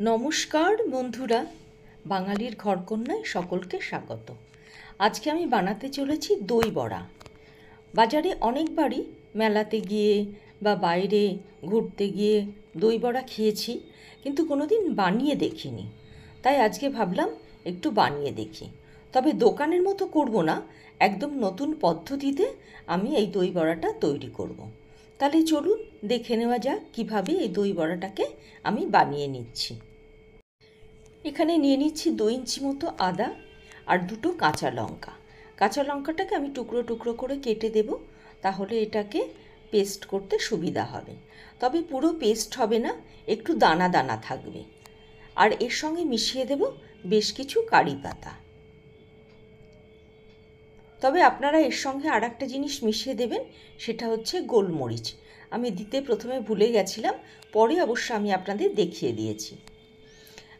নমস্কার বন্ধুরা, বাঙালির ঘরকন্যায় সকলকে স্বাগত। আজকে আমি বানাতে চলেছি দই বড়া। বাজারে অনেকবারই মেলাতে গিয়ে বা বাইরে ঘুরতে গিয়ে দই বড়া খেয়েছি, কিন্তু কোনোদিন বানিয়ে দেখিনি। তাই আজকে ভাবলাম একটু বানিয়ে দেখি। তবে দোকানের মতো করব না, একদম নতুন পদ্ধতিতে আমি এই দই বড়াটা তৈরি করব। তাহলে চলুন দেখে নেওয়া যাক কীভাবে এই দই বড়াটাকে আমি বানিয়ে নিচ্ছি। এখানে নিয়ে নিচ্ছি 2 ইঞ্চি মতো আদা আর 2টো কাঁচা লঙ্কা। কাঁচা লঙ্কাটাকে আমি টুকরো টুকরো করে কেটে দেব, তাহলে এটাকে পেস্ট করতে সুবিধা হবে। তবে পুরো পেস্ট হবে না, একটু দানা দানা থাকবে। আর এর সঙ্গে মিশিয়ে দেব বেশ কিছু কারি পাতা। তবে আপনারা এর সঙ্গে আর একটা জিনিস মিশিয়ে দেবেন, সেটা হচ্ছে গোলমরিচ। আমি দিতে প্রথমে ভুলে গেছিলাম, পরে অবশ্য আমি আপনাদের দেখিয়ে দিয়েছি।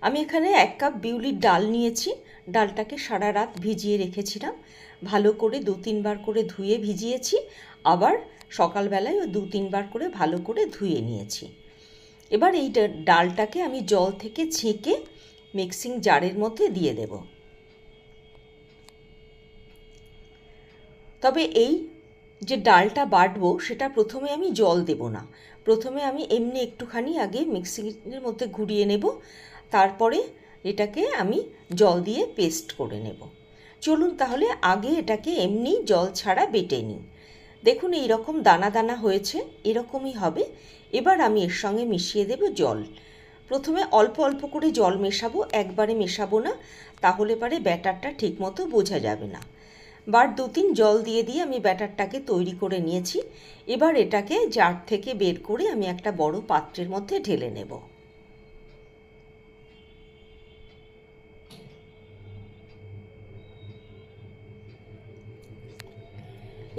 আমি এখানে 1 কাপ বিউলির ডাল নিয়েছি। ডালটাকে সারা রাত ভিজিয়ে রেখেছিলাম, ভালো করে 2-3 বার করে ধুয়ে ভিজিয়েছি, আবার সকালবেলায় 2-3 বার করে ভালো করে ধুয়ে নিয়েছি। এবার এই ডালটাকে আমি জল থেকে ছেঁকে মিক্সিং জারের মধ্যে দিয়ে দেব। তবে এই যে ডালটা বাটবো সেটা প্রথমে আমি জল দেব না, প্রথমে আমি এমনি একটুখানি আগে মিক্সিংয়ের মধ্যে ঘুরিয়ে নেব, তারপরে এটাকে আমি জল দিয়ে পেস্ট করে নেব। চলুন তাহলে আগে এটাকে এমনি জল ছাড়া বেটে নিই। দেখুন এই রকম দানা দানা হয়েছে, এরকমই হবে। এবার আমি এর সঙ্গে মিশিয়ে দেব জল। প্রথমে অল্প অল্প করে জল মেশাবো, একবারে মেশাবো না, তাহলে পরে ব্যাটারটা ঠিকমতো বোঝা যাবে না। বার 2-3 জল দিয়ে দিয়ে আমি ব্যাটারটাকে তৈরি করে নিয়েছি। এবার এটাকে জার থেকে বের করে আমি একটা বড় পাত্রের মধ্যে ঢেলে নেব।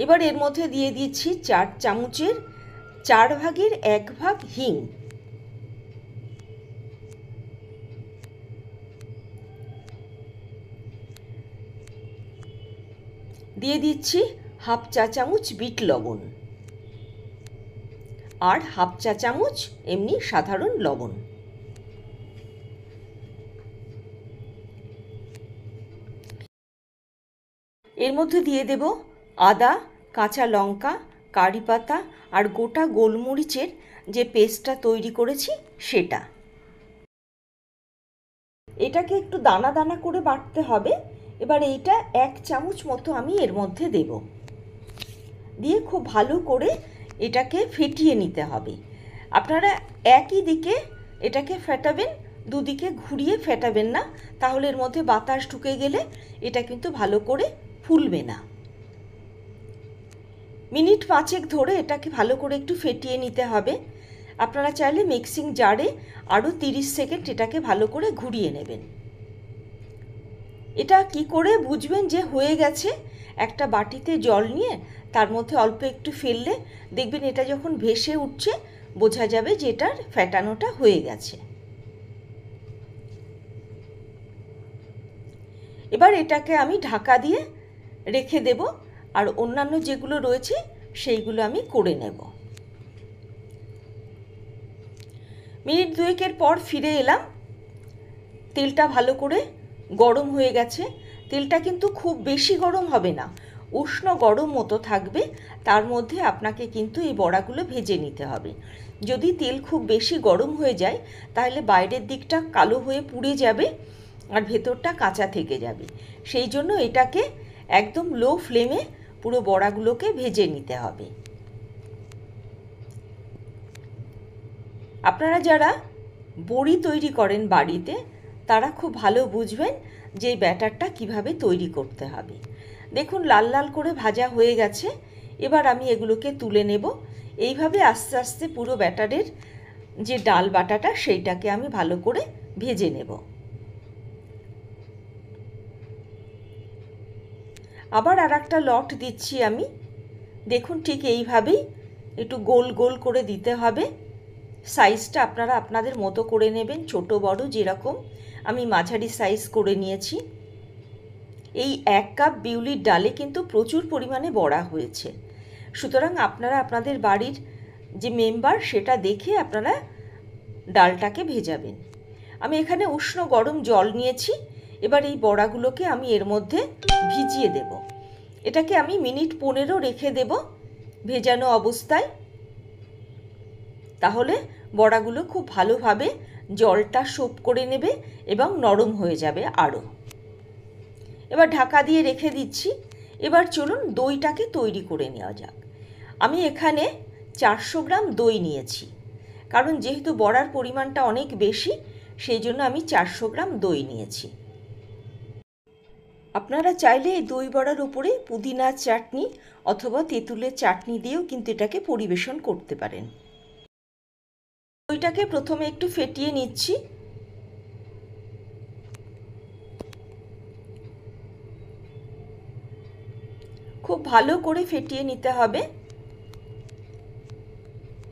এবার এর মধ্যে দিয়ে দিচ্ছি 4 চামচের 4 ভাগের 1 ভাগ হিং। দিয়ে দিচ্ছি হাফ চা চামচ বিট লবণ আর হাফ চা চামচ এমনি সাধারণ লবণ। এর মধ্যে দিয়ে দেব আদা, কাঁচা লঙ্কা, কারি পাতা আর গোটা গোলমরিচের যে পেস্টটা তৈরি করেছি সেটা। এটাকে একটু দানা দানা করে বাটতে হবে। এবার এইটা 1 চামচ মতো আমি এর মধ্যে দেব, দিয়ে খুব ভালো করে এটাকে ফেটিয়ে নিতে হবে। আপনারা একই দিকে এটাকে ফেটাবেন, দুদিকে ঘুরিয়ে ফেটাবেন না, তাহলে এর মধ্যে বাতাস ঢুকে গেলে এটা কিন্তু ভালো করে ফুলবে না। মিনিট 5 ধরে এটাকে ভালো করে একটু ফেটিয়ে নিতে হবে। আপনারা চাইলে মিক্সিং জারে আরও 30 সেকেন্ড এটাকে ভালো করে ঘুরিয়ে নেবেন। এটা কি করে বুঝবেন যে হয়ে গেছে? একটা বাটিতে জল নিয়ে তার মধ্যে অল্প একটু ফেললে দেখবেন এটা যখন ভেসে উঠছে বোঝা যাবে যে এটার ফেটানোটা হয়ে গেছে। এবার এটাকে আমি ঢাকা দিয়ে রেখে দেব, আর অন্যান্য যেগুলো রয়েছে সেইগুলো আমি করে নেব। মিনিট 2 পর ফিরে এলাম। তেলটা ভালো করে গরম হয়ে গেছে। তেলটা কিন্তু খুব বেশি গরম হবে না, উষ্ণ গরম মতো থাকবে। তার মধ্যে আপনাকে কিন্তু এই বড়াগুলো ভেজে নিতে হবে। যদি তেল খুব বেশি গরম হয়ে যায় তাহলে বাইরের দিকটা কালো হয়ে পুড়ে যাবে আর ভেতরটা কাঁচা থেকে যাবে। সেই জন্য এটাকে একদম লো ফ্লেমে পুরো বড়াগুলোকে ভেজে নিতে হবে। আপনারা যারা বড়ি তৈরি করেন বাড়িতে তারা খুব ভালো বুঝবেন যে এই ব্যাটারটা কিভাবে তৈরি করতে হবে। দেখুন লাল লাল করে ভাজা হয়ে গেছে। এবার আমি এগুলোকে তুলে নেব। এইভাবে আস্তে আস্তে পুরো ব্যাটারের যে ডাল বাটাটা সেইটাকে আমি ভালো করে ভেজে নেব। আবার আর একটা লট দিচ্ছি আমি। দেখুন ঠিক এইভাবেই একটু গোল গোল করে দিতে হবে। সাইজটা আপনারা আপনাদের মতো করে নেবেন, ছোট বড় যেরকম। আমি মাঝারি সাইজ করে নিয়েছি। এই 1 কাপ বিউলির ডালে কিন্তু প্রচুর পরিমাণে বড়া হয়েছে, সুতরাং আপনারা আপনাদের বাড়ির যে মেম্বার সেটা দেখে আপনারা ডালটাকে ভেজাবেন। আমি এখানে উষ্ণ গরম জল নিয়েছি। এবার এই বড়াগুলোকে আমি এর মধ্যে ভিজিয়ে দেব। এটাকে আমি মিনিট 15 রেখে দেব ভেজানো অবস্থায়। তাহলে বড়াগুলো খুব ভালোভাবে জলটা সোপ করে নেবে এবং নরম হয়ে যাবে আরও। এবার ঢাকা দিয়ে রেখে দিচ্ছি। এবার চলুন দইটাকে তৈরি করে নেওয়া যাক। আমি এখানে 400 গ্রাম দই নিয়েছি, কারণ যেহেতু বড়ার পরিমাণটা অনেক বেশি, সেই জন্য আমি 400 গ্রাম দই নিয়েছি। আপনারা চাইলে এই দই বড়ার উপরে পুদিনার চাটনি অথবা তেঁতুলের চাটনি দিয়েও কিন্তু এটাকে পরিবেশন করতে পারেন। দইটাকে প্রথমে একটু ফেটিয়ে নিচ্ছি। খুব ভালো করে ফেটিয়ে নিতে হবে।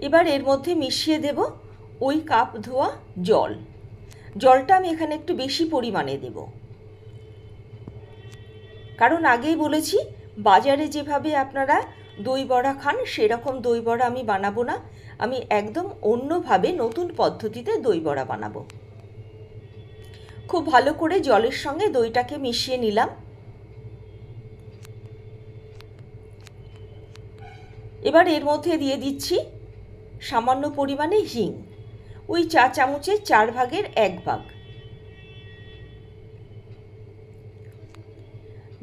এবার এর মধ্যে মিশিয়ে দেব ওই কাপ ধোয়া জল। জলটা আমি এখানে একটু বেশি পরিমাণে দেব, কারণ আগেই বলেছি বাজারে যেভাবে আপনারা দই বড়া খান সেরকম দই বড়া আমি বানাবো না। আমি একদম অন্যভাবে নতুন পদ্ধতিতে দই বড়া বানাবো। খুব ভালো করে জলের সঙ্গে দইটাকে মিশিয়ে নিলাম। এবার এর মধ্যে দিয়ে দিচ্ছি সামান্য পরিমাণে হিং, ওই চা চামচের 4 ভাগের 1 ভাগ।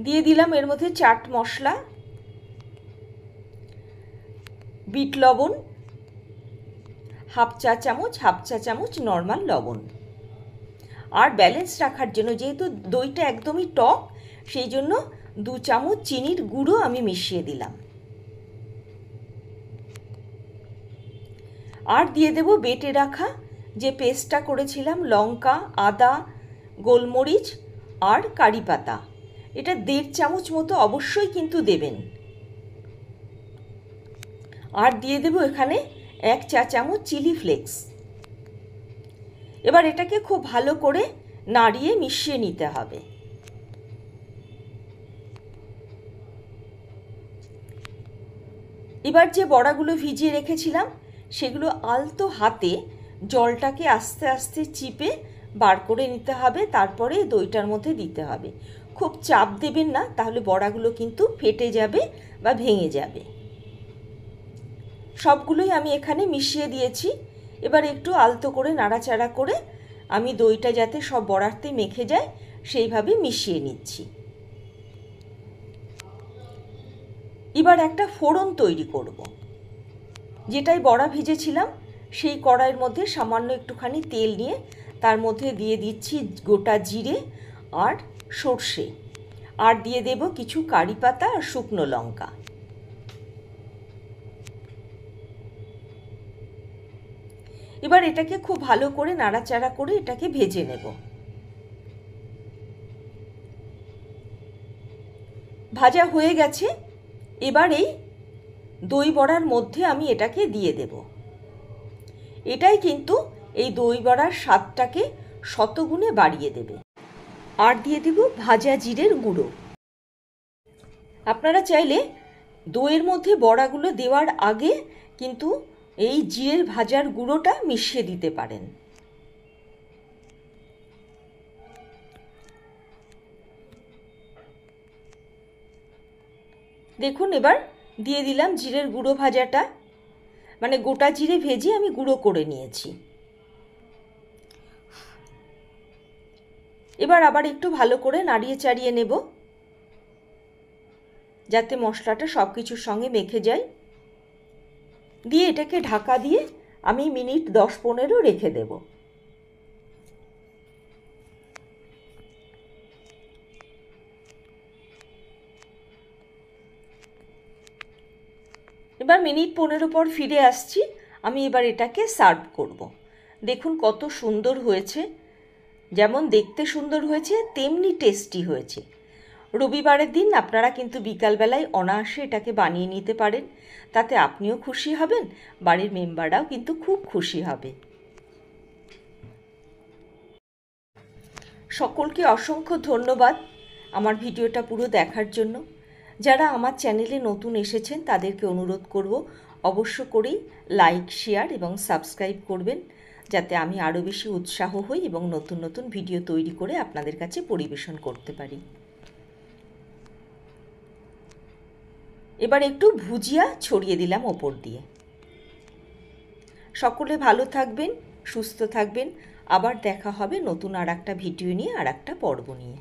দিয়ে দিলাম এর মধ্যে চাট মশলা, বিট লবণ, হাফ চা চামচ নর্মাল লবণ। আর ব্যালেন্স রাখার জন্য, যেহেতু দইটা একদমই টক, সেই জন্য 2 চামচ চিনির গুঁড়ো আমি মিশিয়ে দিলাম। আর দিয়ে দেব বেটে রাখা যে পেস্টটা করেছিলাম, লঙ্কা, আদা, গোলমরিচ আর কারি পাতা। এটা 1.5 চামচ মতো অবশ্যই কিন্তু দেবেন। আর দিয়ে দেব এখানে 1 চা চামচ চিলি ফ্লেক্স। এবার এটাকে খুব ভালো করে নাড়িয়ে মিশিয়ে নিতে হবে। এবার যে বড়াগুলো ভিজিয়ে রেখেছিলাম সেগুলো আলতো হাতে জলটাকে আস্তে আস্তে চিপে বার করে নিতে হবে, তারপরে দইটার মধ্যে দিতে হবে। খুব চাপ দেবেন না, তাহলে বড়াগুলো কিন্তু ফেটে যাবে বা ভেঙে যাবে। সবগুলোই আমি এখানে মিশিয়ে দিয়েছি। এবার একটু আলতো করে নাড়াচাড়া করে আমি দইটা যাতে সব বড়াতে মেখে যায় সেইভাবে মিশিয়ে নিচ্ছি। এবার একটা ফোড়ন তৈরি করব। যেটাই বড়া ভেজেছিলাম সেই কড়াইয়ের মধ্যে সামান্য একটুখানি তেল নিয়ে তার মধ্যে দিয়ে দিচ্ছি গোটা জিরে আর সর্ষে, আর দিয়ে দেব কিছু কারি পাতা আর শুকনো লঙ্কা। এবার এটাকে খুব ভালো করে নাড়াচাড়া করে এটাকে ভেজে নেব। ভাজা হয়ে গেছে। এবার এই দই বড়ার মধ্যে আমি এটাকে দিয়ে দেব। এটাই কিন্তু এই দই বড়ার স্বাদটাকে শতগুণে বাড়িয়ে দেবে। আর দিয়ে দেব ভাজা জিরের গুঁড়ো। আপনারা চাইলে দইয়ের মধ্যে বড়াগুলো দেওয়ার আগে কিন্তু এই জিরের ভাজার গুঁড়োটা মিশিয়ে দিতে পারেন। দেখুন এবার দিয়ে দিলাম জিরের গুঁড়ো ভাজাটা, মানে গোটা জিরে ভেজে আমি গুঁড়ো করে নিয়েছি। এবার আবার একটু ভালো করে নাড়িয়ে চাড়িয়ে নেব যাতে মশলাটা সব কিছুর সঙ্গে মেখে যায়। দিয়ে এটাকে ঢাকা দিয়ে আমি মিনিট 10-15 রেখে দেব। এবার মিনিট 15 পর ফিরে আসছি। আমি এবার এটাকে সার্ভ করব। দেখুন কত সুন্দর হয়েছে, যেমন দেখতে সুন্দর হয়েছে তেমনি টেস্টি হয়েছে। রবিবারের দিন আপনারা কিন্তু বিকালবেলায় অনায়াসে এটাকে বানিয়ে নিতে পারেন। তাতে আপনিও খুশি হবেন, বাড়ির মেম্বাররাও কিন্তু খুব খুশি হবে। সকলকে অসংখ্য ধন্যবাদ আমার ভিডিওটা পুরো দেখার জন্য। যারা আমার চ্যানেলে নতুন এসেছেন তাদেরকে অনুরোধ করব অবশ্য করেই লাইক, শেয়ার এবং সাবস্ক্রাইব করবেন। যাতে আমি আরও বেশি উৎসাহ হই এবং নতুন নতুন ভিডিও তৈরি করে আপনাদের কাছে পরিবেশন করতে পারি। এবার একটু ভুজিয়া ছড়িয়ে দিলাম ওপর দিয়ে। সকলে ভালো থাকবেন, সুস্থ থাকবেন। আবার দেখা হবে নতুন আর একটা ভিডিও নিয়ে, আর একটা পর্ব নিয়ে।